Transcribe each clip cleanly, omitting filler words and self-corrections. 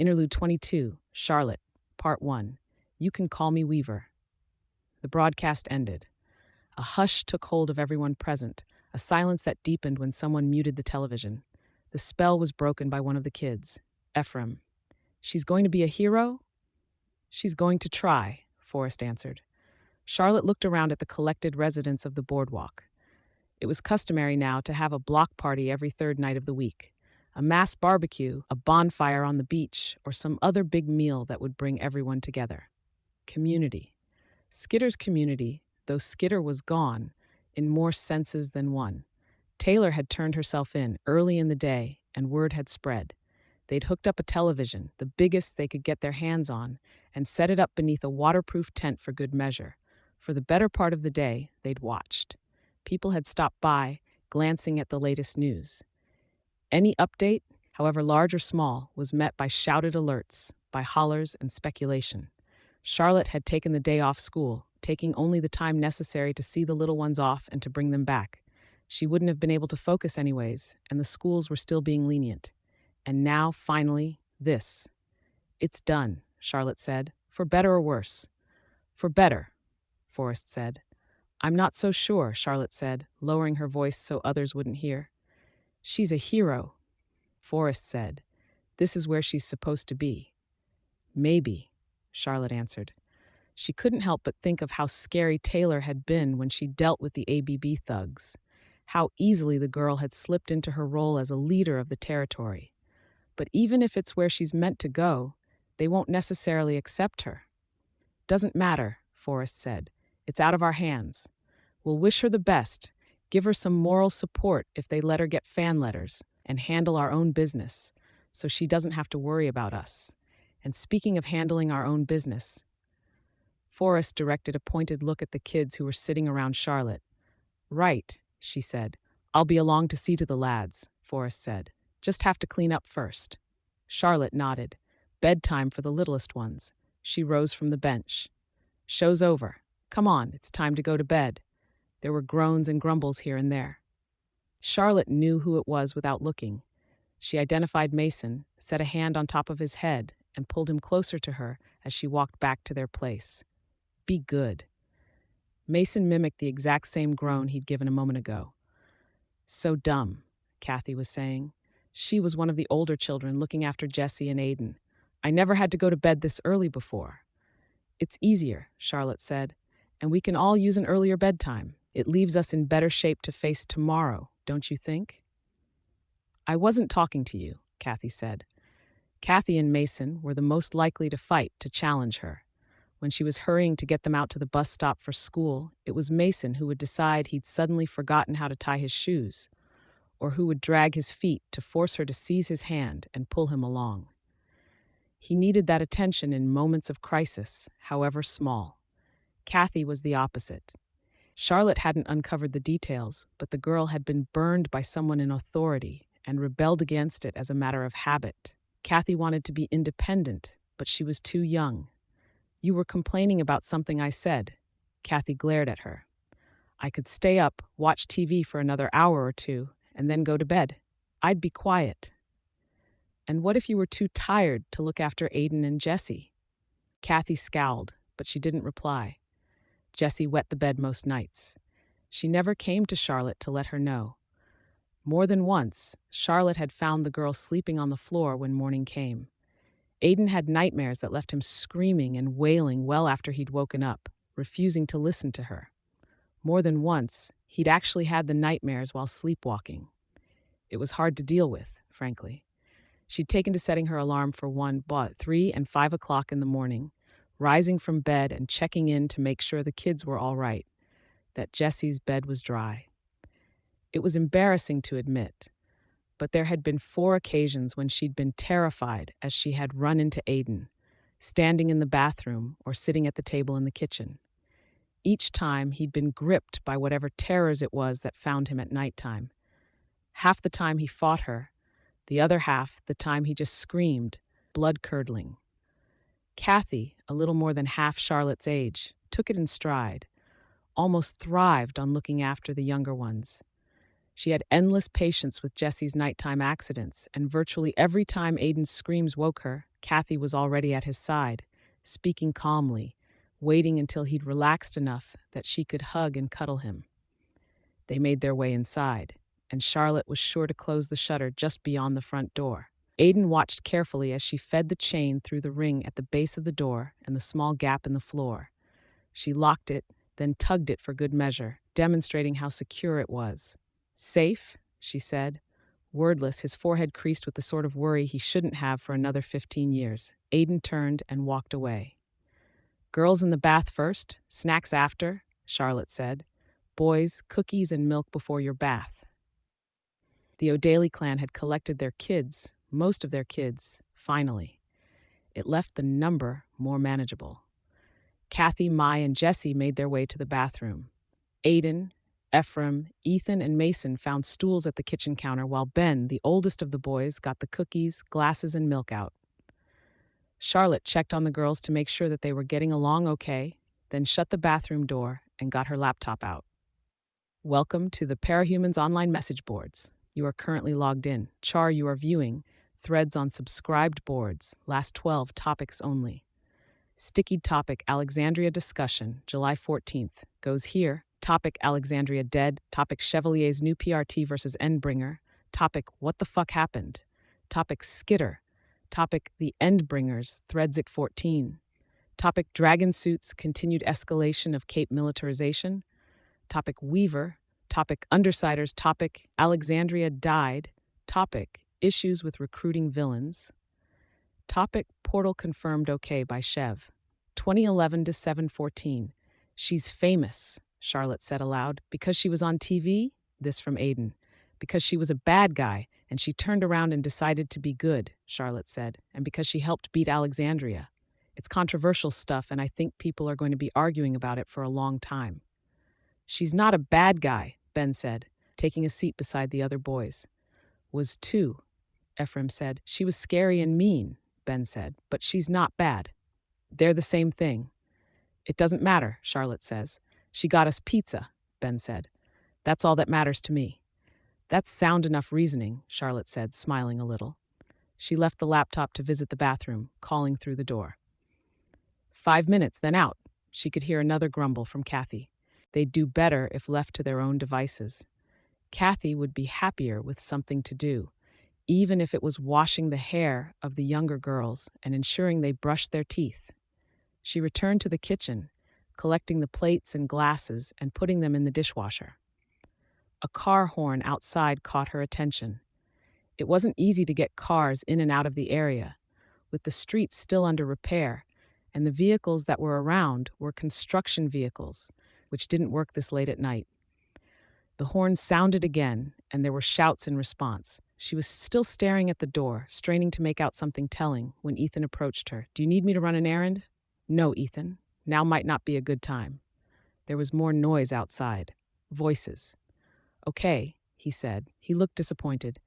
Interlude 22, Charlotte, Part 1. You Can Call Me Weaver. The broadcast ended. A hush took hold of everyone present, a silence that deepened when someone muted the television. The spell was broken by one of the kids, Ephraim. She's going to be a hero? She's going to try, Forrest answered. Charlotte looked around at the collected residents of the boardwalk. It was customary now to have a block party every third night of the week. A mass barbecue, a bonfire on the beach, or some other big meal that would bring everyone together. Community. Skitter's community, though Skitter was gone, in more senses than one. Taylor had turned herself in early in the day, and word had spread. They'd hooked up a television, the biggest they could get their hands on, and set it up beneath a waterproof tent for good measure. For the better part of the day, they'd watched. People had stopped by, glancing at the latest news. Any update, however large or small, was met by shouted alerts, by hollers and speculation. Charlotte had taken the day off school, taking only the time necessary to see the little ones off and to bring them back. She wouldn't have been able to focus anyways, and the schools were still being lenient. And now, finally, this. It's done, Charlotte said, for better or worse. For better, Forrest said. I'm not so sure, Charlotte said, lowering her voice so others wouldn't hear. She's a hero, Forrest said. This is where she's supposed to be. Maybe, Charlotte answered. She couldn't help but think of how scary Taylor had been when she dealt with the ABB thugs, how easily the girl had slipped into her role as a leader of the territory. But even if it's where she's meant to go, they won't necessarily accept her. Doesn't matter, Forrest said. It's out of our hands. We'll wish her the best, give her some moral support if they let her get fan letters, and handle our own business, so she doesn't have to worry about us. And speaking of handling our own business, Forrest directed a pointed look at the kids who were sitting around Charlotte. Right, she said. I'll be along to see to the lads, Forrest said. Just have to clean up first. Charlotte nodded. Bedtime for the littlest ones. She rose from the bench. Show's over. Come on, it's time to go to bed. There were groans and grumbles here and there. Charlotte knew who it was without looking. She identified Mason, set a hand on top of his head, and pulled him closer to her as she walked back to their place. Be good. Mason mimicked the exact same groan he'd given a moment ago. So dumb, Kathy was saying. She was one of the older children looking after Jessie and Aiden. I never had to go to bed this early before. It's easier, Charlotte said, and we can all use an earlier bedtime. It leaves us in better shape to face tomorrow, don't you think? I wasn't talking to you, Kathy said. Kathy and Mason were the most likely to fight to challenge her. When she was hurrying to get them out to the bus stop for school, it was Mason who would decide he'd suddenly forgotten how to tie his shoes, or who would drag his feet to force her to seize his hand and pull him along. He needed that attention in moments of crisis, however small. Kathy was the opposite. Charlotte hadn't uncovered the details, but the girl had been burned by someone in authority and rebelled against it as a matter of habit. Kathy wanted to be independent, but she was too young. You were complaining about something I said. Kathy glared at her. I could stay up, watch TV for another hour or two, and then go to bed. I'd be quiet. And what if you were too tired to look after Aiden and Jessie? Kathy scowled, but she didn't reply. Jessie wet the bed most nights. She never came to Charlotte to let her know. More than once, Charlotte had found the girl sleeping on the floor when morning came. Aiden had nightmares that left him screaming and wailing well after he'd woken up, refusing to listen to her. More than once, he'd actually had the nightmares while sleepwalking. It was hard to deal with, frankly. She'd taken to setting her alarm for 3 and 5 o'clock in the morning, rising from bed and checking in to make sure the kids were all right, that Jessie's bed was dry. It was embarrassing to admit, but there had been 4 occasions when she'd been terrified as she had run into Aiden, standing in the bathroom or sitting at the table in the kitchen. Each time he'd been gripped by whatever terrors it was that found him at nighttime. Half the time he fought her, the other half the time he just screamed, blood-curdling. Kathy, a little more than half Charlotte's age, took it in stride, almost thrived on looking after the younger ones. She had endless patience with Jesse's nighttime accidents, and virtually every time Aiden's screams woke her, Kathy was already at his side, speaking calmly, waiting until he'd relaxed enough that she could hug and cuddle him. They made their way inside, and Charlotte was sure to close the shutter just beyond the front door. Aiden watched carefully as she fed the chain through the ring at the base of the door and the small gap in the floor. She locked it, then tugged it for good measure, demonstrating how secure it was. "Safe," she said. Wordless, his forehead creased with the sort of worry he shouldn't have for another 15 years. Aiden turned and walked away. "Girls in the bath first, snacks after," Charlotte said. "Boys, cookies and milk before your bath." The O'Daly clan had collected their kids, most of their kids, finally. It left the number more manageable. Kathy, Mai, and Jesse made their way to the bathroom. Aiden, Ephraim, Ethan, and Mason found stools at the kitchen counter while Ben, the oldest of the boys, got the cookies, glasses, and milk out. Charlotte checked on the girls to make sure that they were getting along okay, then shut the bathroom door and got her laptop out. "Welcome to the Parahumans online message boards. You are currently logged in. Char, you are viewing. Threads on subscribed boards. Last 12 topics only. Sticky topic Alexandria discussion, July 14th. Goes here. Topic Alexandria dead. Topic Chevalier's new PRT versus Endbringer. Topic What the fuck happened. Topic Skitter. Topic The Endbringers, Threads 14. Topic Dragon suits, continued escalation of Cape militarization. Topic Weaver. Topic Undersiders. Topic Alexandria died. Topic Issues with recruiting villains. Topic Portal confirmed okay by Chev. 2011 to 714. She's famous, Charlotte said aloud. Because she was on TV? This from Aiden. Because she was a bad guy and she turned around and decided to be good, Charlotte said. And because she helped beat Alexandria. It's controversial stuff and I think people are going to be arguing about it for a long time. She's not a bad guy, Ben said, taking a seat beside the other boys. Was too, Ephraim said. She was scary and mean, Ben said, but she's not bad. They're the same thing. It doesn't matter, Charlotte says. She got us pizza, Ben said. That's all that matters to me. That's sound enough reasoning, Charlotte said, smiling a little. She left the laptop to visit the bathroom, calling through the door. 5 minutes, then out. She could hear another grumble from Kathy. They'd do better if left to their own devices. Kathy would be happier with something to do, even if it was washing the hair of the younger girls and ensuring they brushed their teeth. She returned to the kitchen, collecting the plates and glasses and putting them in the dishwasher. A car horn outside caught her attention. It wasn't easy to get cars in and out of the area, with the streets still under repair, and the vehicles that were around were construction vehicles, which didn't work this late at night. The horn sounded again, and there were shouts in response. She was still staring at the door, straining to make out something telling, when Ethan approached her. "Do you need me to run an errand?" "No, Ethan. Now might not be a good time." There was more noise outside. Voices. "Okay," he said. He looked disappointed.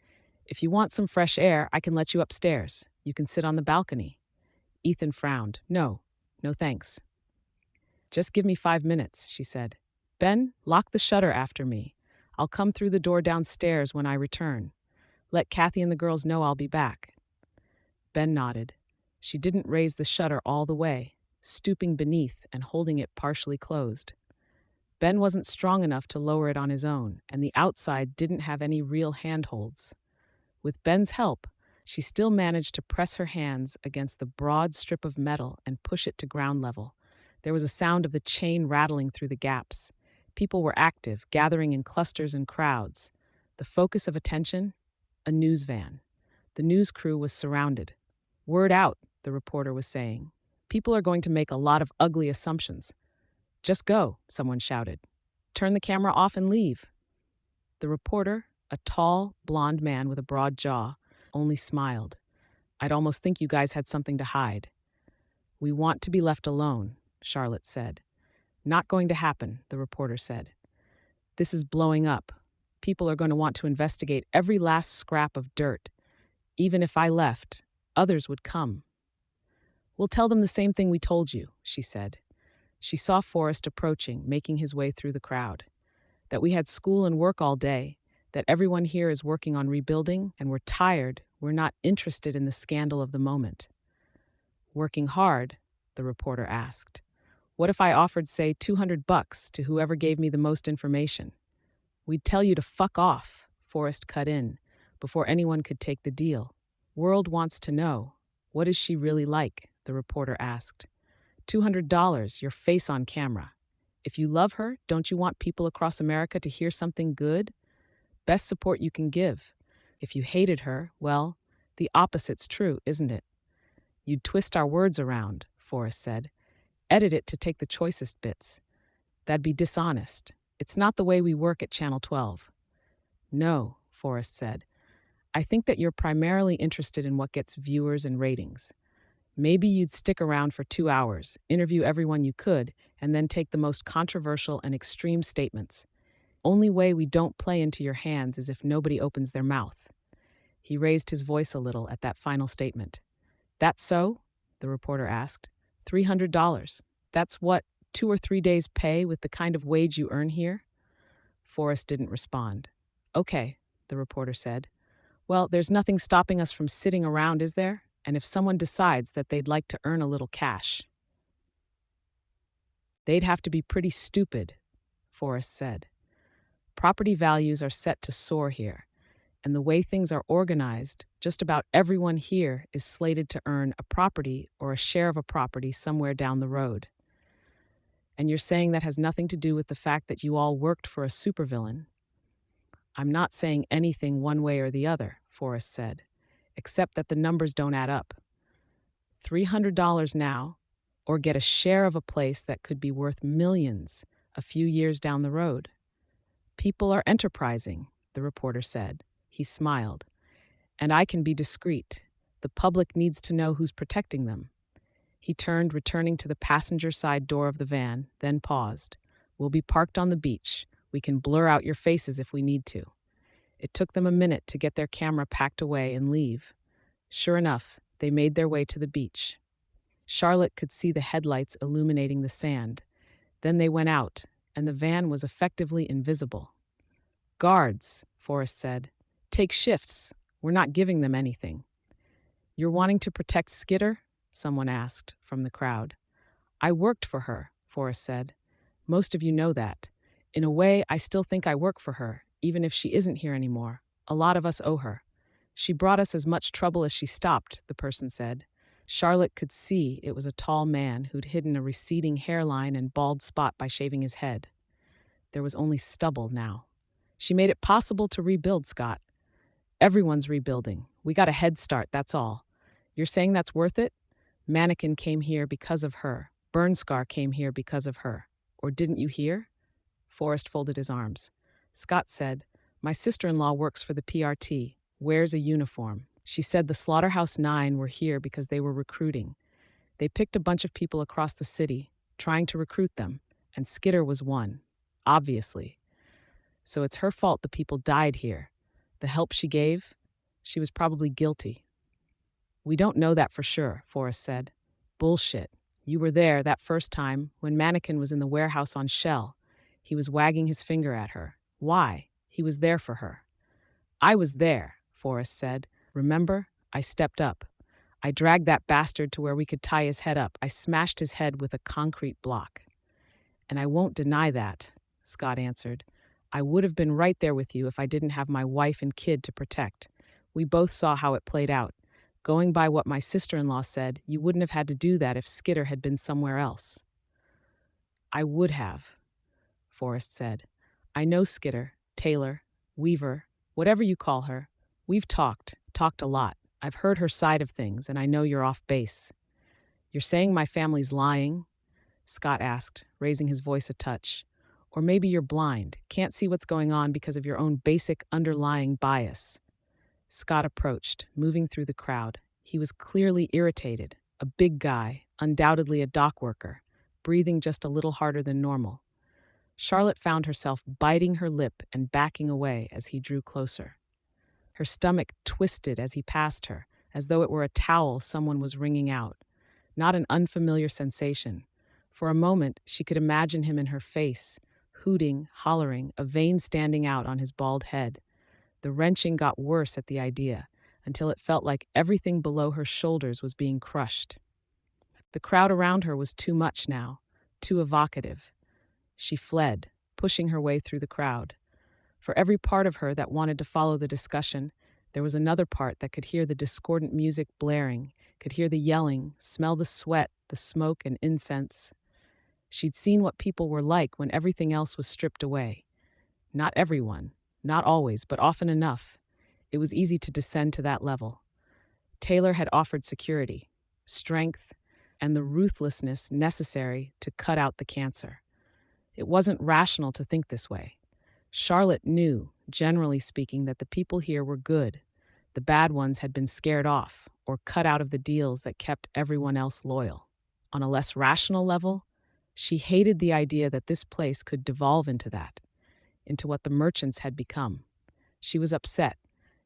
"If you want some fresh air, I can let you upstairs. You can sit on the balcony." Ethan frowned. No thanks." "Just give me 5 minutes," she said. "Ben, lock the shutter after me. I'll come through the door downstairs when I return. Let Kathy and the girls know I'll be back." Ben nodded. She didn't raise the shutter all the way, stooping beneath and holding it partially closed. Ben wasn't strong enough to lower it on his own, and the outside didn't have any real handholds. With Ben's help, she still managed to press her hands against the broad strip of metal and push it to ground level. There was a sound of the chain rattling through the gaps. People were active, gathering in clusters and crowds. The focus of attention? A news van. The news crew was surrounded. "Word out," the reporter was saying. "People are going to make a lot of ugly assumptions." "Just go," someone shouted. "Turn the camera off and leave." The reporter, a tall, blond man with a broad jaw, only smiled. "I'd almost think you guys had something to hide." "We want to be left alone," Charlotte said. "Not going to happen," the reporter said. "This is blowing up. People are going to want to investigate every last scrap of dirt. Even if I left, others would come." "We'll tell them the same thing we told you," she said. She saw Forrest approaching, making his way through the crowd. "That we had school and work all day, that everyone here is working on rebuilding and we're tired. We're not interested in the scandal of the moment. Working hard? The reporter asked. What if I offered, say, $200 to whoever gave me the most information? We'd tell you to fuck off, Forrest cut in, before anyone could take the deal. World wants to know. What is she really like? The reporter asked. $200, your face on camera. If you love her, don't you want people across America to hear something good? Best support you can give. If you hated her, well, the opposite's true, isn't it? You'd twist our words around, Forrest said. Edit it to take the choicest bits. That'd be dishonest. It's not the way we work at Channel 12. No, Forrest said. I think that you're primarily interested in what gets viewers and ratings. Maybe you'd stick around for 2 hours, interview everyone you could, and then take the most controversial and extreme statements. Only way we don't play into your hands is if nobody opens their mouth. He raised his voice a little at that final statement. That's so? The reporter asked. $300. That's what, 2 or 3 days' pay with the kind of wage you earn here? Forrest didn't respond. Okay, the reporter said. Well, there's nothing stopping us from sitting around, is there? And if someone decides that they'd like to earn a little cash, they'd have to be pretty stupid, Forrest said. Property values are set to soar here, and the way things are organized, just about everyone here is slated to earn a property or a share of a property somewhere down the road. And you're saying that has nothing to do with the fact that you all worked for a supervillain? I'm not saying anything one way or the other, Forrest said, except that the numbers don't add up. $300 now, or get a share of a place that could be worth millions a few years down the road. People are enterprising, the reporter said. He smiled. And I can be discreet. The public needs to know who's protecting them. He turned, returning to the passenger side door of the van, then paused. We'll be parked on the beach. We can blur out your faces if we need to. It took them a minute to get their camera packed away and leave. Sure enough, they made their way to the beach. Charlotte could see the headlights illuminating the sand. Then they went out, and the van was effectively invisible. Guards, Forrest said. Take shifts. We're not giving them anything. You're wanting to protect Skitter? Someone asked from the crowd. I worked for her, Forrest said. Most of you know that. In a way, I still think I work for her, even if she isn't here anymore. A lot of us owe her. She brought us as much trouble as she stopped, the person said. Charlotte could see it was a tall man who'd hidden a receding hairline and bald spot by shaving his head. There was only stubble now. She made it possible to rebuild, Scott. Everyone's rebuilding. We got a head start, that's all. You're saying that's worth it? Mannequin came here because of her. Burn Scar came here because of her. Or didn't you hear? Forrest folded his arms. Scott said, My sister-in-law works for the PRT, wears a uniform. She said the Slaughterhouse 9 were here because they were recruiting. They picked a bunch of people across the city, trying to recruit them, and Skitter was one, obviously. So it's her fault the people died here. The help she gave, she was probably guilty. We don't know that for sure, Forrest said. Bullshit. You were there that first time when Mannequin was in the warehouse on Shell. He was wagging his finger at her. Why? He was there for her. I was there, Forrest said. Remember? I stepped up. I dragged that bastard to where we could tie his head up. I smashed his head with a concrete block. And I won't deny that, Scott answered. I would have been right there with you if I didn't have my wife and kid to protect. We both saw how it played out. Going by what my sister-in-law said, you wouldn't have had to do that if Skitter had been somewhere else. I would have, Forrest said. I know Skitter, Taylor, Weaver, whatever you call her. We've talked a lot. I've heard her side of things, and I know you're off base. You're saying my family's lying? Scott asked, raising his voice a touch. Or maybe you're blind, can't see what's going on because of your own basic underlying bias. Scott approached, moving through the crowd. He was clearly irritated, a big guy, undoubtedly a dock worker, breathing just a little harder than normal. Charlotte found herself biting her lip and backing away as he drew closer. Her stomach twisted as he passed her, as though it were a towel someone was wringing out. Not an unfamiliar sensation. For a moment, she could imagine him in her face, hooting, hollering, a vein standing out on his bald head. The wrenching got worse at the idea, until it felt like everything below her shoulders was being crushed. The crowd around her was too much now, too evocative. She fled, pushing her way through the crowd. For every part of her that wanted to follow the discussion, there was another part that could hear the discordant music blaring, could hear the yelling, smell the sweat, the smoke and incense. She'd seen what people were like when everything else was stripped away. Not everyone, not always, but often enough. It was easy to descend to that level. Taylor had offered security, strength, and the ruthlessness necessary to cut out the cancer. It wasn't rational to think this way. Charlotte knew, generally speaking, that the people here were good. The bad ones had been scared off or cut out of the deals that kept everyone else loyal. On a less rational level, she hated the idea that this place could devolve into that, into what the merchants had become. She was upset.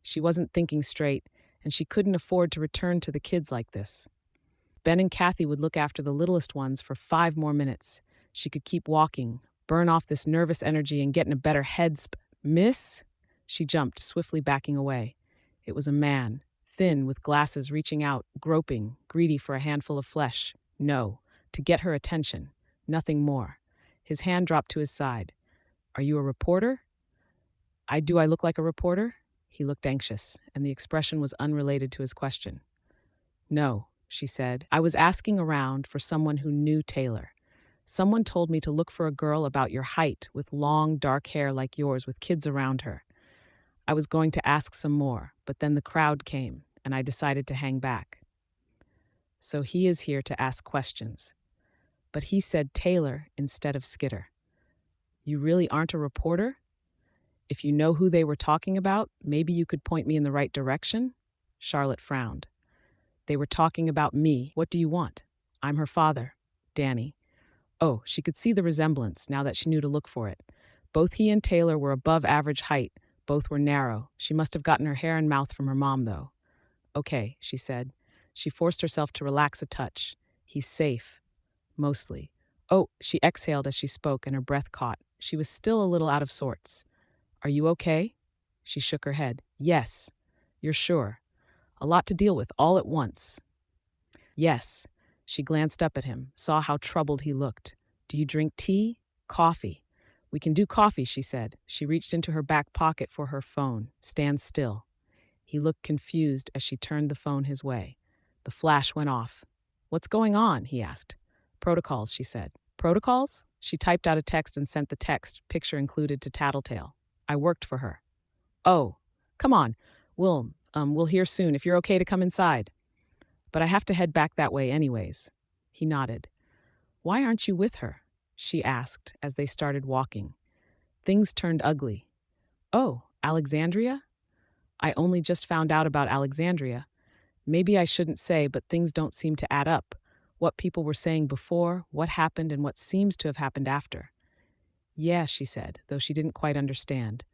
She wasn't thinking straight, and she couldn't afford to return to the kids like this. Ben and Kathy would look after the littlest ones for 5 more minutes. She could keep walking, burn off this nervous energy, and get in a better Miss? She jumped, swiftly backing away. It was a man, thin, with glasses, reaching out, groping, greedy for a handful of flesh. No, to get her attention. Nothing more. His hand dropped to his side. "Are you a reporter?" Do I look like a reporter?" He looked anxious, and the expression was unrelated to his question. "No," she said. "I was asking around for someone who knew Taylor. Someone told me to look for a girl about your height, with long, dark hair like yours, with kids around her. I was going to ask some more, but then the crowd came, and I decided to hang back." So he is here to ask questions. But he said Taylor instead of Skitter. "You really aren't a reporter? If you know who they were talking about, maybe you could point me in the right direction?" Charlotte frowned. "They were talking about me. What do you want?" "I'm her father, Danny." Oh, she could see the resemblance now that she knew to look for it. Both he and Taylor were above average height. Both were narrow. She must have gotten her hair and mouth from her mom, though. "Okay," she said. She forced herself to relax a touch. "He's safe. Mostly." "Oh," she exhaled as she spoke, and her breath caught. She was still a little out of sorts. "Are you okay?" She shook her head. "Yes." "You're sure? A lot to deal with all at once." "Yes." She glanced up at him, saw how troubled he looked. "Do you drink tea? Coffee?" "We can do coffee," she said. She reached into her back pocket for her phone. "Stand still." He looked confused as she turned the phone his way. The flash went off. "What's going on?" he asked. "Protocols," she said. "Protocols?" She typed out a text and sent the text, picture included, to Tattletale. "I worked for her." "Oh, come on. We'll hear soon if you're okay to come inside." "But I have to head back that way anyways." He nodded. "Why aren't you with her?" she asked as they started walking. Things turned ugly. "Oh, Alexandria? I only just found out about Alexandria. Maybe I shouldn't say, but things don't seem to add up. What people were saying before, what happened, and what seems to have happened after." "Yeah," she said, though she didn't quite understand.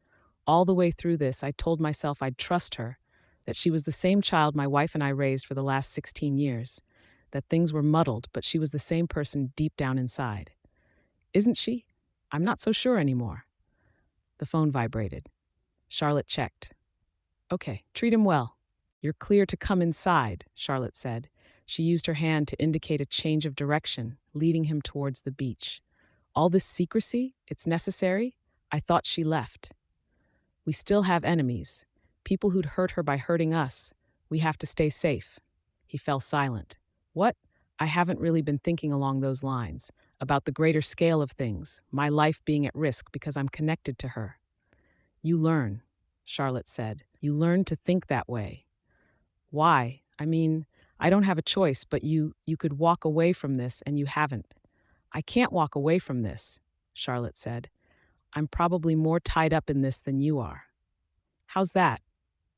"All the way through this, I told myself I'd trust her, that she was the same child my wife and I raised for the last 16 years, that things were muddled, but she was the same person deep down inside." "Isn't she? I'm not so sure anymore." The phone vibrated. Charlotte checked. "Okay, treat him well." "You're clear to come inside," Charlotte said. She used her hand to indicate a change of direction, leading him towards the beach. "All this secrecy? It's necessary? I thought she left." "We still have enemies. People who'd hurt her by hurting us. We have to stay safe." He fell silent. "What? I haven't really been thinking along those lines, about the greater scale of things, my life being at risk because I'm connected to her." "You learn," Charlotte said. "You learn to think that way." "Why? I mean, I don't have a choice, but you could walk away from this, and you haven't." "I can't walk away from this," Charlotte said. "I'm probably more tied up in this than you are." "How's that?"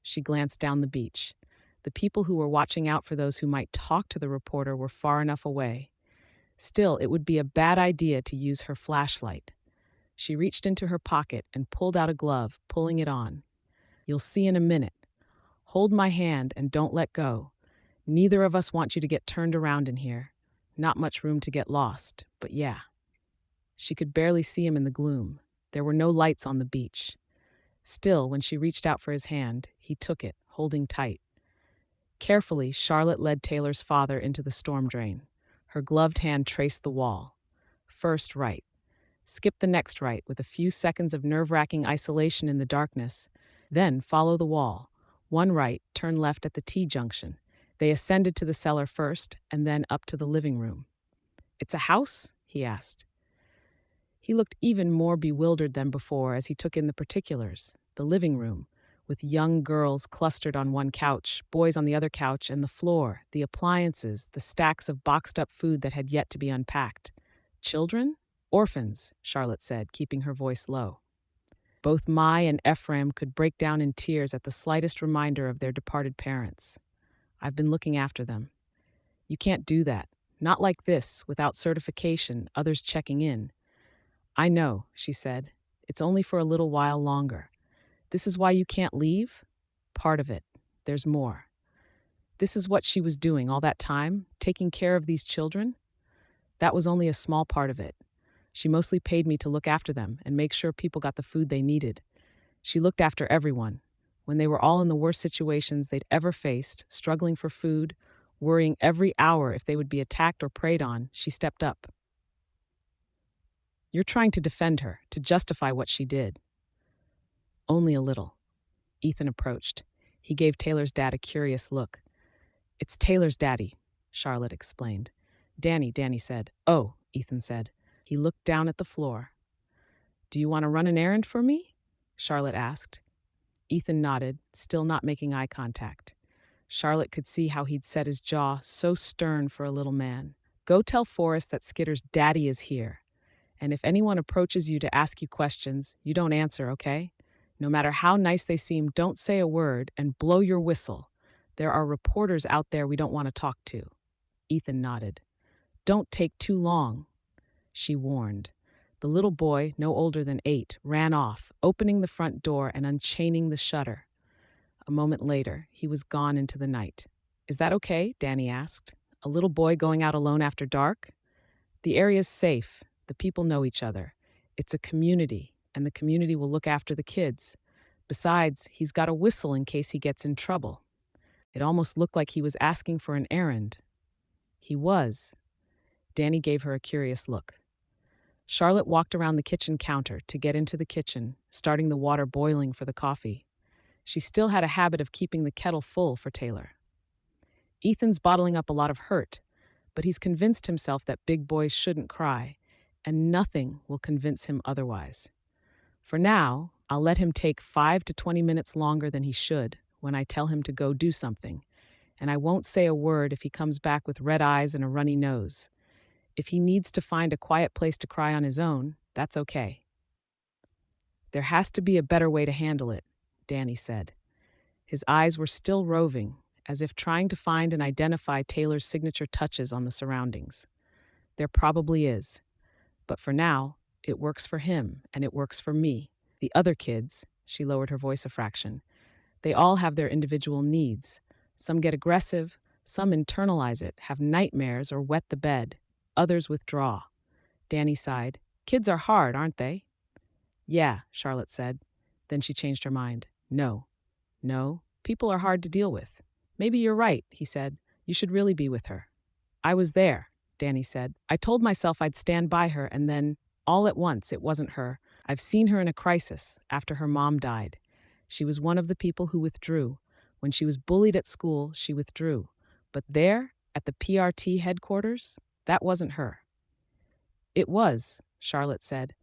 She glanced down the beach. The people who were watching out for those who might talk to the reporter were far enough away. Still, it would be a bad idea to use her flashlight. She reached into her pocket and pulled out a glove, pulling it on. "You'll see in a minute. Hold my hand and don't let go. Neither of us want you to get turned around in here. Not much room to get lost, but yeah." She could barely see him in the gloom. There were no lights on the beach. Still, when she reached out for his hand, he took it, holding tight. Carefully, Charlotte led Taylor's father into the storm drain. Her gloved hand traced the wall. First right. Skip the next right with a few seconds of nerve-wracking isolation in the darkness. Then follow the wall. One right, turn left at the T-junction. They ascended to the cellar first and then up to the living room. "It's a house?" he asked. He looked even more bewildered than before as he took in the particulars. The living room, with young girls clustered on one couch, boys on the other couch, and the floor, the appliances, the stacks of boxed-up food that had yet to be unpacked. "Children? Orphans," Charlotte said, keeping her voice low. Both Mai and Ephraim could break down in tears at the slightest reminder of their departed parents. "I've been looking after them." "You can't do that. Not like this, without certification, others checking in." "I know," she said. "It's only for a little while longer. This is why you can't leave?" "Part of it. There's more." This is what she was doing all that time, taking care of these children? That was only a small part of it. She mostly paid me to look after them and make sure people got the food they needed. She looked after everyone. When they were all in the worst situations they'd ever faced, struggling for food, worrying every hour if they would be attacked or preyed on, she stepped up. "You're trying to defend her, to justify what she did." "Only a little." Ethan approached. He gave Taylor's dad a curious look. "It's Taylor's daddy," Charlotte explained. Danny said. "Oh," Ethan said. He looked down at the floor. "Do you want to run an errand for me?" Charlotte asked. Ethan nodded, still not making eye contact. Charlotte could see how he'd set his jaw, so stern for a little man. "Go tell Forrest that Skitter's daddy is here. And if anyone approaches you to ask you questions, you don't answer, okay? No matter how nice they seem, don't say a word and blow your whistle. There are reporters out there we don't want to talk to." Ethan nodded. "Don't take too long," she warned. The little boy, no older than 8, ran off, opening the front door and unchaining the shutter. A moment later, he was gone into the night. "Is that okay?" Danny asked. "A little boy going out alone after dark?" "The area's safe. The people know each other. It's a community, and the community will look after the kids. Besides, he's got a whistle in case he gets in trouble." It almost looked like he was asking for an errand. He was. Danny gave her a curious look. Charlotte walked around the kitchen counter to get into the kitchen, starting the water boiling for the coffee. She still had a habit of keeping the kettle full for Taylor. "Ethan's bottling up a lot of hurt, but he's convinced himself that big boys shouldn't cry, and nothing will convince him otherwise. For now, I'll let him take 5 to 20 minutes longer than he should when I tell him to go do something, and I won't say a word if he comes back with red eyes and a runny nose. If he needs to find a quiet place to cry on his own, that's okay." "There has to be a better way to handle it," Danny said. His eyes were still roving, as if trying to find and identify Taylor's signature touches on the surroundings. "There probably is. But for now, it works for him, and it works for me. The other kids," she lowered her voice a fraction, "they all have their individual needs. Some get aggressive, some internalize it, have nightmares, or wet the bed. Others withdraw." Danny sighed. "Kids are hard, aren't they?" "Yeah," Charlotte said. Then she changed her mind. No, people are hard to deal with." "Maybe you're right," he said. "You should really be with her." "I was there," Danny said. "I told myself I'd stand by her, and then, all at once, it wasn't her. I've seen her in a crisis, after her mom died. She was one of the people who withdrew. When she was bullied at school, she withdrew. But there, at the PRT headquarters, that wasn't her." "It was," Charlotte said.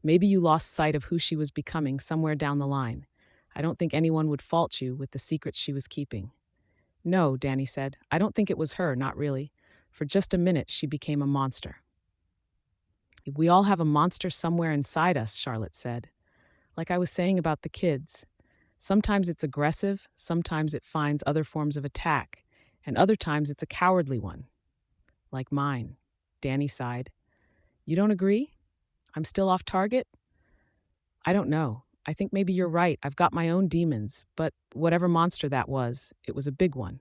"Maybe you lost sight of who she was becoming somewhere down the line. I don't think anyone would fault you with the secrets she was keeping." "No," Danny said. "I don't think it was her, not really. For just a minute, she became a monster." "We all have a monster somewhere inside us," Charlotte said. "Like I was saying about the kids. Sometimes it's aggressive, sometimes it finds other forms of attack, and other times it's a cowardly one. Like mine." Danny sighed. "You don't agree? I'm still off target?" "I don't know. I think maybe you're right. I've got my own demons, but whatever monster that was, it was a big one."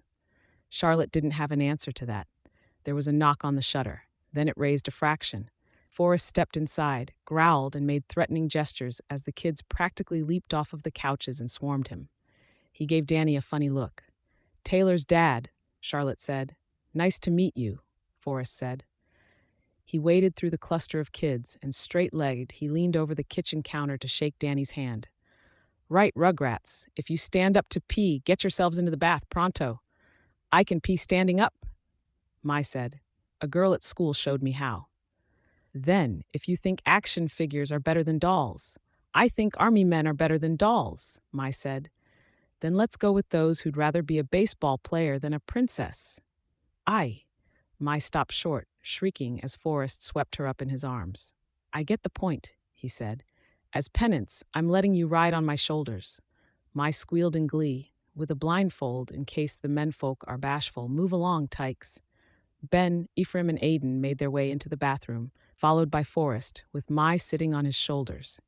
Charlotte didn't have an answer to that. There was a knock on the shutter. Then it raised a fraction. Forrest stepped inside, growled, and made threatening gestures as the kids practically leaped off of the couches and swarmed him. He gave Danny a funny look. "Taylor's dad," Charlotte said. "Nice to meet you," Forrest said. He waded through the cluster of kids, and straight-legged, he leaned over the kitchen counter to shake Danny's hand. "Right, Rugrats. If you stand up to pee, get yourselves into the bath, pronto. I can pee standing up," Mai said. "A girl at school showed me how." "Then, if you think action figures are better than dolls, I think army men are better than dolls," Mai said. "Then let's go with those who'd rather be a baseball player than a princess." "I." Mai stopped short, shrieking as Forrest swept her up in his arms. "I get the point," he said. "As penance, I'm letting you ride on my shoulders." Mai squealed in glee. "With a blindfold, in case the menfolk are bashful. Move along, tykes." Ben, Ephraim, and Aiden made their way into the bathroom, followed by Forrest, with Mai sitting on his shoulders.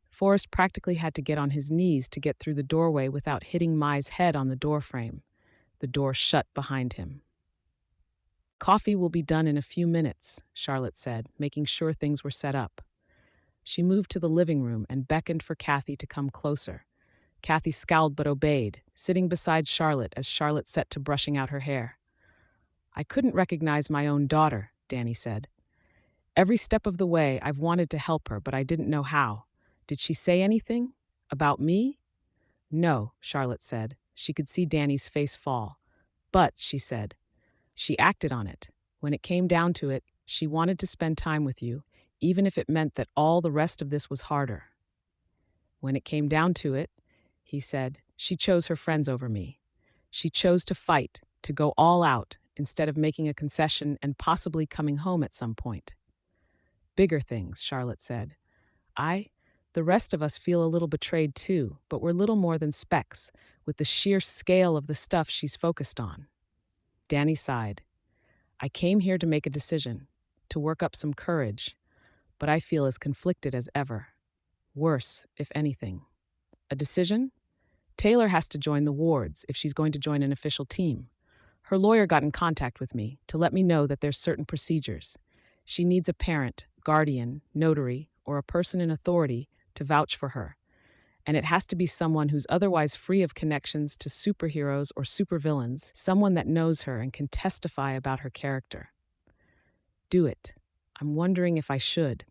Forrest practically had to get on his knees to get through the doorway without hitting Mai's head on the doorframe. The door shut behind him. "Coffee will be done in a few minutes," Charlotte said, making sure things were set up. She moved to the living room and beckoned for Kathy to come closer. Kathy scowled but obeyed, sitting beside Charlotte as Charlotte set to brushing out her hair. "I couldn't recognize my own daughter," Danny said. "Every step of the way I've wanted to help her, but I didn't know how. Did she say anything? About me?" "No," Charlotte said. She could see Danny's face fall. "But," she said, "she acted on it. When it came down to it, she wanted to spend time with you, even if it meant that all the rest of this was harder." "When it came down to it," he said, "she chose her friends over me. She chose to fight, to go all out, instead of making a concession and possibly coming home at some point." "Bigger things," Charlotte said. The rest of us feel a little betrayed too, but we're little more than specks, with the sheer scale of the stuff she's focused on." Danny sighed. "I came here to make a decision, to work up some courage, but I feel as conflicted as ever. Worse, if anything." "A decision?" "Taylor has to join the wards if she's going to join an official team. Her lawyer got in contact with me to let me know that there's certain procedures. She needs a parent, guardian, notary, or a person in authority to vouch for her. And it has to be someone who's otherwise free of connections to superheroes or supervillains, someone that knows her and can testify about her character." "Do it. I'm wondering if I should."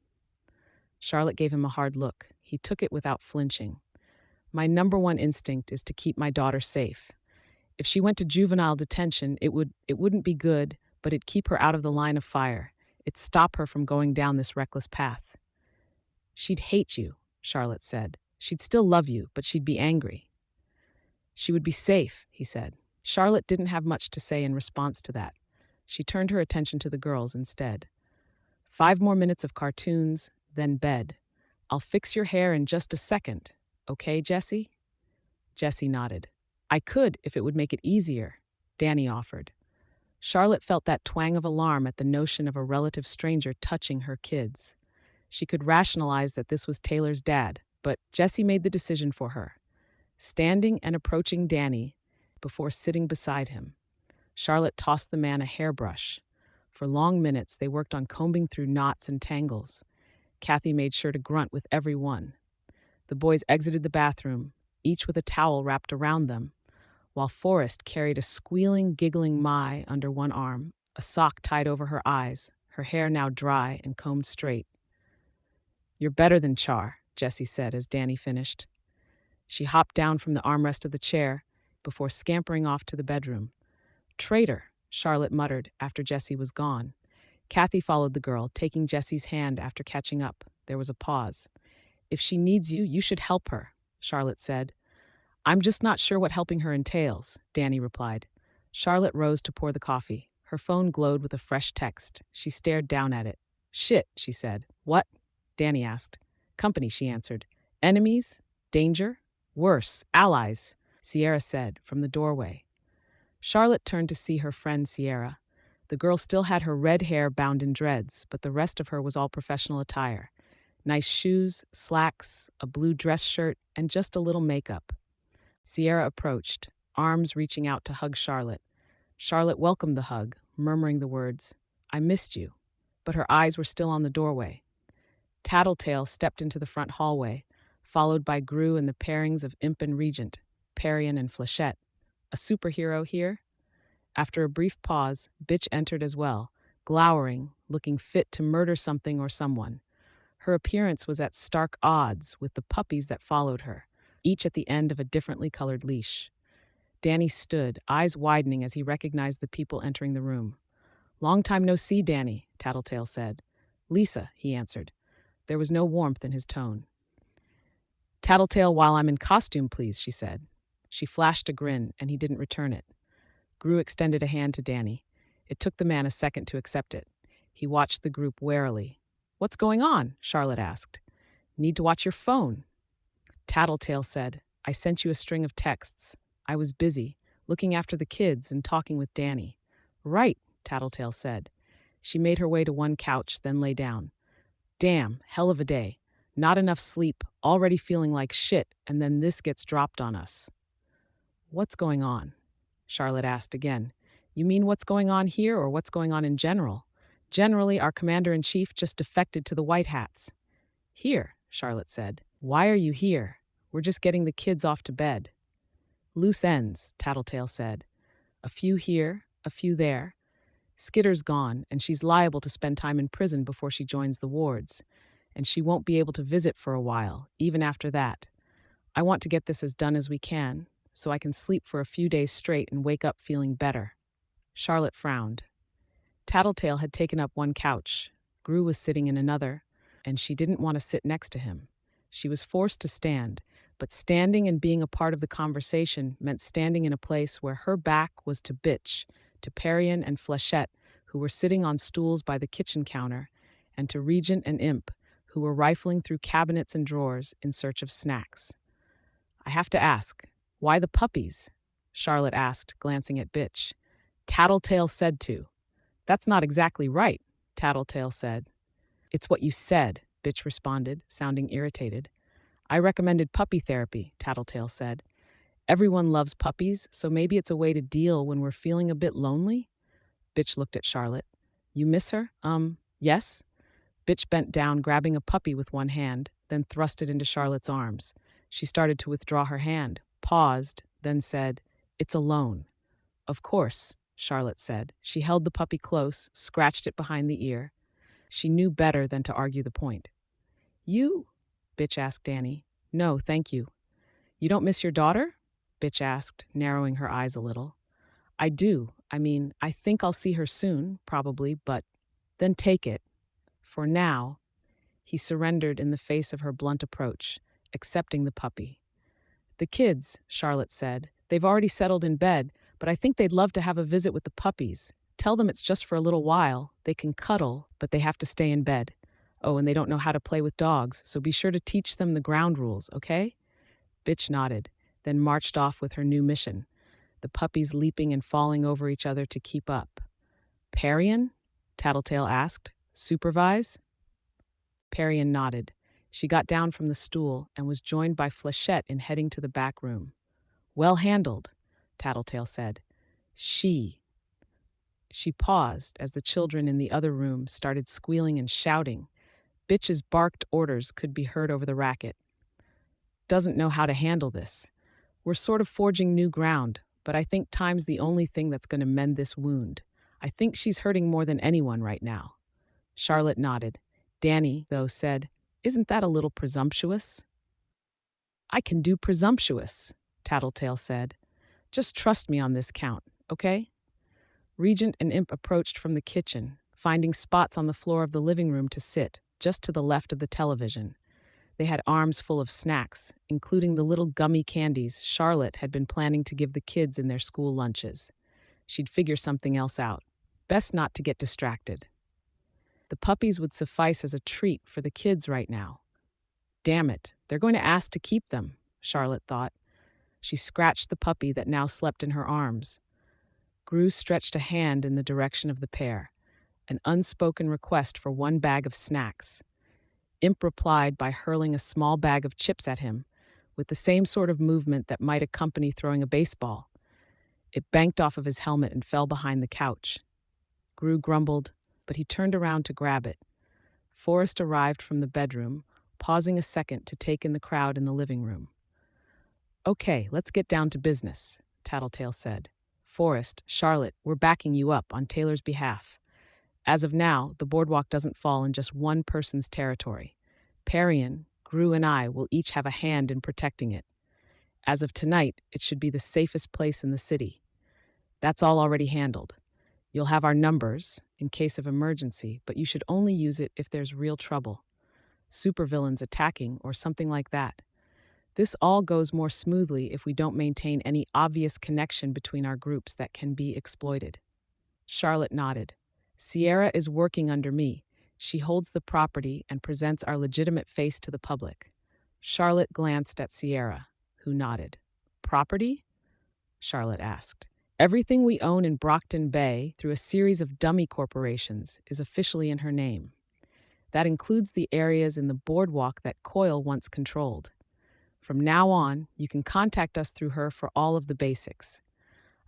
Charlotte gave him a hard look. He took it without flinching. "My number one instinct is to keep my daughter safe. If she went to juvenile detention, it wouldn't be good, but it'd keep her out of the line of fire. It'd stop her from going down this reckless path." "She'd hate you," Charlotte said. "She'd still love you, but she'd be angry." "She would be safe," he said. Charlotte didn't have much to say in response to that. She turned her attention to the girls instead. 5 more minutes of cartoons, then bed. I'll fix your hair in just a second. Okay, Jessie?" Jessie nodded. "I could if it would make it easier," Danny offered. Charlotte felt that twang of alarm at the notion of a relative stranger touching her kids. She could rationalize that this was Taylor's dad, but Jessie made the decision for her, standing and approaching Danny before sitting beside him. Charlotte tossed the man a hairbrush. For long minutes, they worked on combing through knots and tangles. Kathy made sure to grunt with every one. The boys exited the bathroom, each with a towel wrapped around them, while Forrest carried a squealing, giggling Mai under one arm, a sock tied over her eyes, her hair now dry and combed straight. "You're better than Char," Jessie said as Danny finished. She hopped down from the armrest of the chair before scampering off to the bedroom. "Traitor," Charlotte muttered after Jessie was gone. Kathy followed the girl, taking Jessie's hand after catching up. There was a pause. "If she needs you, you should help her," Charlotte said. "I'm just not sure what helping her entails," Danny replied. Charlotte rose to pour the coffee. Her phone glowed with a fresh text. She stared down at it. "Shit," she said. "What?" Danny asked. "Company," she answered. "Enemies? Danger? Worse, allies," Sierra said from the doorway. Charlotte turned to see her friend Sierra. The girl still had her red hair bound in dreads, but the rest of her was all professional attire. Nice shoes, slacks, a blue dress shirt, and just a little makeup. Sierra approached, arms reaching out to hug Charlotte. Charlotte welcomed the hug, murmuring the words, "I missed you." but her eyes were still on the doorway. Tattletale stepped into the front hallway, followed by Gru and the pairings of Imp and Regent, Parian and Flechette. A superhero here? After a brief pause, Bitch entered as well, glowering, looking fit to murder something or someone. Her appearance was at stark odds with the puppies that followed her, each at the end of a differently colored leash. Danny stood, eyes widening as he recognized the people entering the room. "Long time no see, Danny," Tattletale said. "Lisa," he answered. There was no warmth in his tone. "Tattletale while I'm in costume, please," she said. She flashed a grin, and he didn't return it. Gru extended a hand to Danny. It took the man a second to accept it. He watched the group warily. "What's going on?" Charlotte asked. "Need to watch your phone." Tattletale said, "I sent you a string of texts. I was busy, looking after the kids and talking with Danny." "Right," Tattletale said. She made her way to one couch, then lay down. "Damn, hell of a day. Not enough sleep, already feeling like shit, and then this gets dropped on us." "What's going on?" Charlotte asked again. "You mean what's going on here or what's going on in general?" "Generally, our commander-in-chief just defected to the White Hats." "Here," Charlotte said. "Why are you here? We're just getting the kids off to bed." "Loose ends," Tattletale said. "A few here, a few there. Skitter's gone, and she's liable to spend time in prison before she joins the wards. And she won't be able to visit for a while, even after that. I want to get this as done as we can, so I can sleep for a few days straight and wake up feeling better." Charlotte frowned. Tattletale had taken up one couch. Gru was sitting in another, and she didn't want to sit next to him. She was forced to stand, but standing and being a part of the conversation meant standing in a place where her back was to Bitch, to Parian and Flechette, who were sitting on stools by the kitchen counter, and to Regent and Imp, who were rifling through cabinets and drawers in search of snacks. "I have to ask, why the puppies?" Charlotte asked, glancing at Bitch. "Tattletale said to." "That's not exactly right," Tattletale said. "It's what you said," Bitch responded, sounding irritated. "I recommended puppy therapy," Tattletale said. "Everyone loves puppies, so maybe it's a way to deal when we're feeling a bit lonely?" Bitch looked at Charlotte. "You miss her?" Yes." Bitch bent down, grabbing a puppy with one hand, then thrust it into Charlotte's arms. She started to withdraw her hand, paused, then said, "It's alone." "Of course," Charlotte said. She held the puppy close, scratched it behind the ear. She knew better than to argue the point. "You?" Bitch asked Danny. "No, thank you." "You don't miss your daughter?" Bitch asked, narrowing her eyes a little. "I do. I think I'll see her soon, probably, but..." "Then take it. For now." He surrendered in the face of her blunt approach, accepting the puppy. "The kids," Charlotte said. "They've already settled in bed, but I think they'd love to have a visit with the puppies. Tell them it's just for a little while. They can cuddle, but they have to stay in bed. Oh, and they don't know how to play with dogs, so be sure to teach them the ground rules, okay?" Bitch nodded, then marched off with her new mission, the puppies leaping and falling over each other to keep up. "Parian?" Tattletale asked. "Supervise?" Parian nodded. She got down from the stool and was joined by Flechette in heading to the back room. "Well handled," Tattletale said. She paused as the children in the other room started squealing and shouting. Bitch's barked orders could be heard over the racket. "Doesn't know how to handle this. We're sort of forging new ground, but I think time's the only thing that's going to mend this wound. I think she's hurting more than anyone right now." Charlotte nodded. Danny, though, said, "Isn't that a little presumptuous?" "I can do presumptuous," Tattletale said. "Just trust me on this count, okay?" Regent and Imp approached from the kitchen, finding spots on the floor of the living room to sit, just to the left of the television. They had arms full of snacks, including the little gummy candies Charlotte had been planning to give the kids in their school lunches. She'd figure something else out. Best not to get distracted. The puppies would suffice as a treat for the kids right now. Damn it, they're going to ask to keep them, Charlotte thought. She scratched the puppy that now slept in her arms. Gru stretched a hand in the direction of the pair, an unspoken request for one bag of snacks. Imp replied by hurling a small bag of chips at him, with the same sort of movement that might accompany throwing a baseball. It banked off of his helmet and fell behind the couch. Gru grumbled, but he turned around to grab it. Forrest arrived from the bedroom, pausing a second to take in the crowd in the living room. "Okay, let's get down to business," Tattletale said. "Forrest, Charlotte, we're backing you up on Taylor's behalf. As of now, the boardwalk doesn't fall in just one person's territory. Parian, Gru, and I will each have a hand in protecting it. As of tonight, it should be the safest place in the city. That's all already handled. You'll have our numbers in case of emergency, but you should only use it if there's real trouble. Supervillains attacking or something like that. This all goes more smoothly if we don't maintain any obvious connection between our groups that can be exploited." Charlotte nodded. "Sierra is working under me. She holds the property and presents our legitimate face to the public." Charlotte glanced at Sierra, who nodded. "Property?" Charlotte asked. "Everything we own in Brockton Bay, through a series of dummy corporations, is officially in her name. That includes the areas in the boardwalk that Coyle once controlled. From now on, you can contact us through her for all of the basics.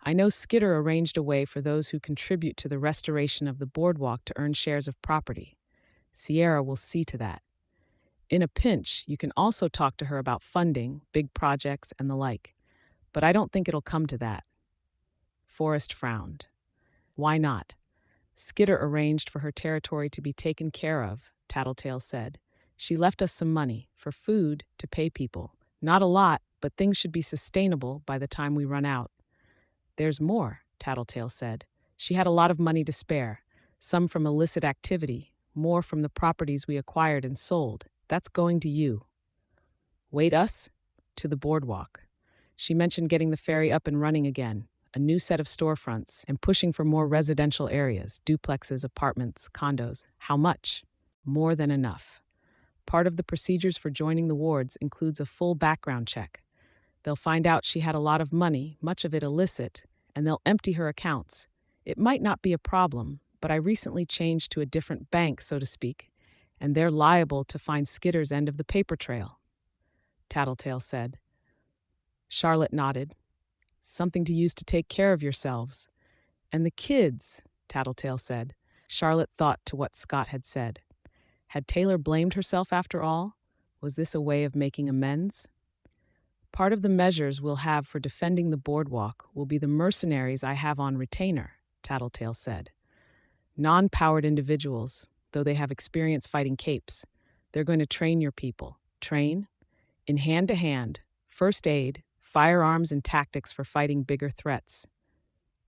I know Skitter arranged a way for those who contribute to the restoration of the boardwalk to earn shares of property. Sierra will see to that. In a pinch, you can also talk to her about funding, big projects, and the like. But I don't think it'll come to that." Forrest frowned. "Why not?" "Skitter arranged for her territory to be taken care of," Tattletale said. "She left us some money, for food, to pay people. Not a lot, but things should be sustainable by the time we run out." "There's more," Tattletale said. "She had a lot of money to spare, some from illicit activity, more from the properties we acquired and sold. That's going to you." "Wait, us?" "To the boardwalk. She mentioned getting the ferry up and running again, a new set of storefronts, and pushing for more residential areas, duplexes, apartments, condos. How much?" "More than enough. Part of the procedures for joining the wards includes a full background check. They'll find out she had a lot of money, much of it illicit, and they'll empty her accounts. It might not be a problem, but I recently changed to a different bank, so to speak, and they're liable to find Skitter's end of the paper trail," Tattletale said. Charlotte nodded. "Something to use to take care of yourselves. And the kids," Tattletale said. Charlotte thought to what Scott had said. Had Taylor blamed herself after all? Was this a way of making amends? "Part of the measures we'll have for defending the boardwalk will be the mercenaries I have on retainer," Tattletale said. "Non-powered individuals, though they have experience fighting capes. They're going to train your people. Train? In hand-to-hand, first aid, firearms, and tactics for fighting bigger threats."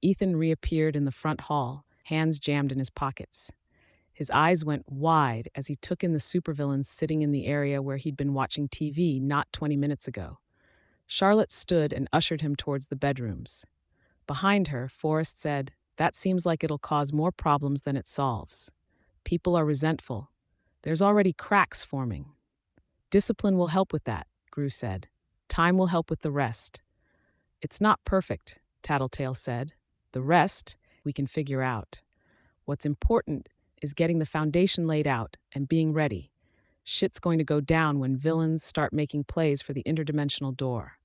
Ethan reappeared in the front hall, hands jammed in his pockets. His eyes went wide as he took in the supervillains sitting in the area where he'd been watching TV not 20 minutes ago. Charlotte stood and ushered him towards the bedrooms. Behind her, Forrest said, "That seems like it'll cause more problems than it solves. People are resentful. There's already cracks forming." "Discipline will help with that," Gru said. "Time will help with the rest." "It's not perfect," Tattletale said. "The rest, we can figure out. What's important is getting the foundation laid out and being ready. Shit's going to go down when villains start making plays for the interdimensional door."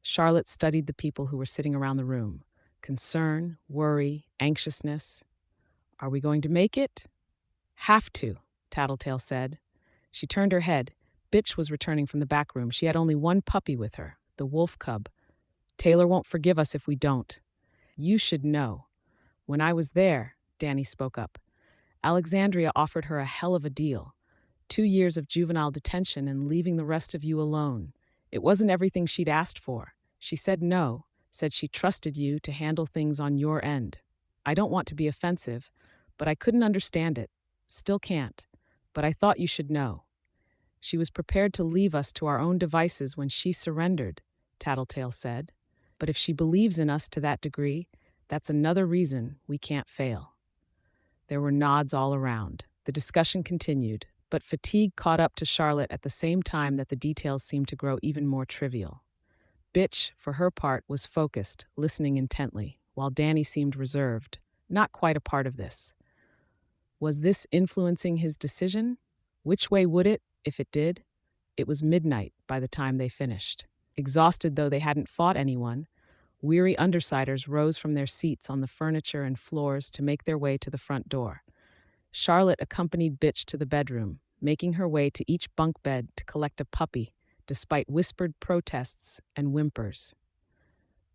Charlotte studied the people who were sitting around the room. Concern, worry, anxiousness. "Are we going to make it?" "Have to," Tattletale said. She turned her head. Bitch was returning from the back room. She had only one puppy with her, the wolf cub. "Taylor won't forgive us if we don't." "You should know. When I was there," Danny spoke up, "Alexandria offered her a hell of a deal. 2 years of juvenile detention and leaving the rest of you alone. It wasn't everything she'd asked for. She said no, said she trusted you to handle things on your end. I don't want to be offensive, but I couldn't understand it. Still can't. But I thought you should know. She was prepared to leave us to our own devices when she surrendered," Tattletale said. "But if she believes in us to that degree, that's another reason we can't fail." There were nods all around. The discussion continued, but fatigue caught up to Charlotte at the same time that the details seemed to grow even more trivial. Bitch, for her part, was focused, listening intently, while Danny seemed reserved, not quite a part of this. Was this influencing his decision? Which way would it, if it did? It was midnight by the time they finished. Exhausted though they hadn't fought anyone, weary undersiders rose from their seats on the furniture and floors to make their way to the front door. Charlotte accompanied Bitch to the bedroom, making her way to each bunk bed to collect a puppy, despite whispered protests and whimpers.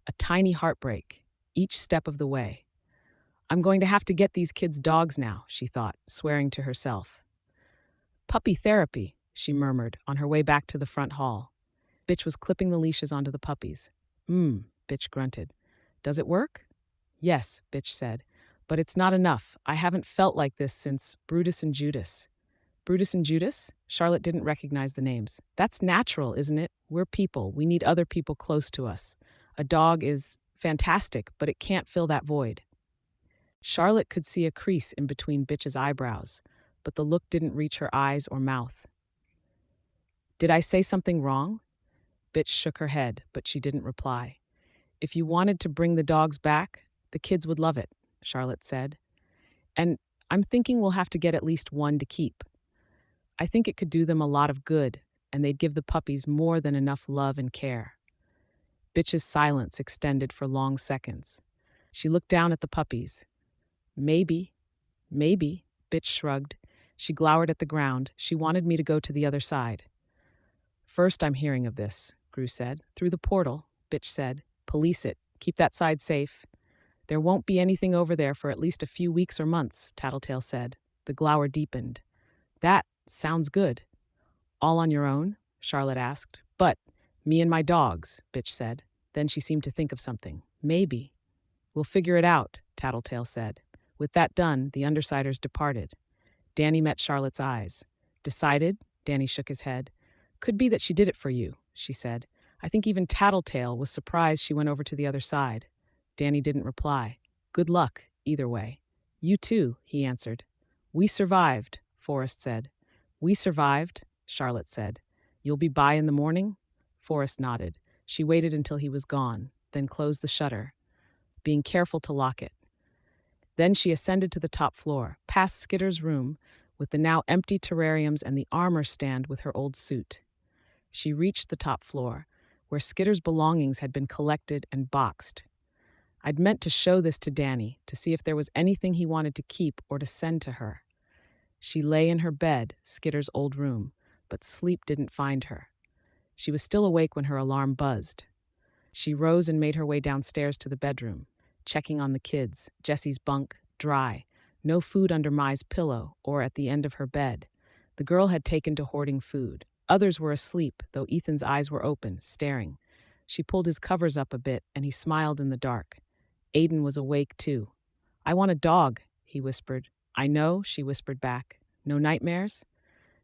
A tiny heartbreak, each step of the way. I'm going to have to get these kids dogs now, she thought, swearing to herself. Puppy therapy, she murmured on her way back to the front hall. Bitch was clipping the leashes onto the puppies. Bitch grunted. Does it work? Yes, Bitch said. But it's not enough. I haven't felt like this since Brutus and Judas. Brutus and Judas? Charlotte didn't recognize the names. That's natural, isn't it? We're people. We need other people close to us. A dog is fantastic, but it can't fill that void. Charlotte could see a crease in between Bitch's eyebrows, but the look didn't reach her eyes or mouth. Did I say something wrong? Bitch shook her head, but she didn't reply. If you wanted to bring the dogs back, the kids would love it, Charlotte said. And I'm thinking we'll have to get at least one to keep. I think it could do them a lot of good, and they'd give the puppies more than enough love and care. Bitch's silence extended for long seconds. She looked down at the puppies. Maybe, Bitch shrugged. She glowered at the ground. She wanted me to go to the other side. First I'm hearing of this, Gru said. Through the portal, Bitch said. Police it. Keep that side safe. There won't be anything over there for at least a few weeks or months, Tattletale said. The glower deepened. That sounds good. All on your own? Charlotte asked. But me and my dogs, Bitch said. Then she seemed to think of something. Maybe. We'll figure it out, Tattletale said. With that done, the Undersiders departed. Danny met Charlotte's eyes. Decided? Danny shook his head. Could be that she did it for you, she said. I think even Tattletale was surprised she went over to the other side. Danny didn't reply. Good luck, either way. You too, he answered. We survived, Forrest said. We survived, Charlotte said. You'll be by in the morning? Forrest nodded. She waited until he was gone, then closed the shutter, being careful to lock it. Then she ascended to the top floor, past Skitter's room, with the now empty terrariums and the armor stand with her old suit. She reached the top floor, where Skitter's belongings had been collected and boxed. I'd meant to show this to Danny, to see if there was anything he wanted to keep or to send to her. She lay in her bed, Skitter's old room, but sleep didn't find her. She was still awake when her alarm buzzed. She rose and made her way downstairs to the bedroom, checking on the kids. Jessie's bunk, dry. No food under Mai's pillow or at the end of her bed. The girl had taken to hoarding food. Others were asleep, though Ethan's eyes were open, staring. She pulled his covers up a bit, and he smiled in the dark. Aiden was awake, too. I want a dog, he whispered. I know, she whispered back. No nightmares?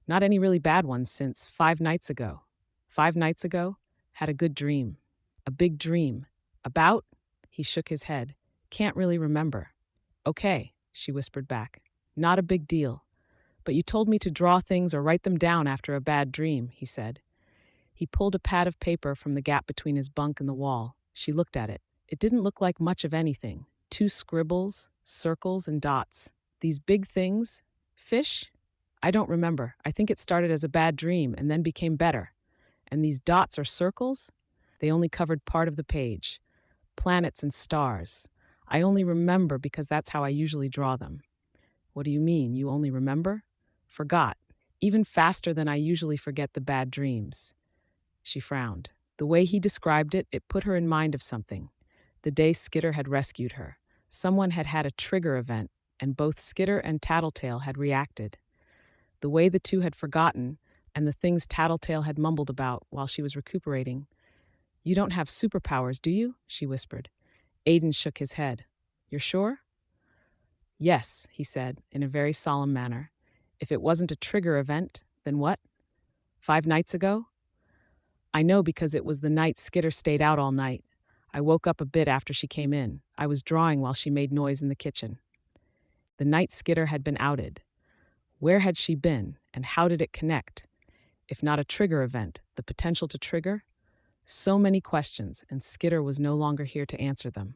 Not any really bad ones since 5 nights ago. 5 nights ago? Had a good dream. A big dream. About? He shook his head. Can't really remember. Okay, she whispered back. Not a big deal. But you told me to draw things or write them down after a bad dream, he said. He pulled a pad of paper from the gap between his bunk and the wall. She looked at it. It didn't look like much of anything. 2 scribbles, circles, and dots. These big things? Fish? I don't remember. I think it started as a bad dream and then became better. And these dots or circles? They only covered part of the page. Planets and stars. I only remember because that's how I usually draw them. What do you mean, you only remember? Forgot. Even faster than I usually forget the bad dreams. She frowned. The way he described it, it put her in mind of something. The day Skitter had rescued her. Someone had had a trigger event, and both Skitter and Tattletale had reacted. The way the two had forgotten, and the things Tattletale had mumbled about while she was recuperating. You don't have superpowers, do you? She whispered. Aiden shook his head. You're sure? Yes, he said, in a very solemn manner. If it wasn't a trigger event, then what? 5 nights ago? I know because it was the night Skitter stayed out all night. I woke up a bit after she came in. I was drawing while she made noise in the kitchen. The night Skitter had been outed. Where had she been, and how did it connect? If not a trigger event, the potential to trigger? So many questions, and Skitter was no longer here to answer them.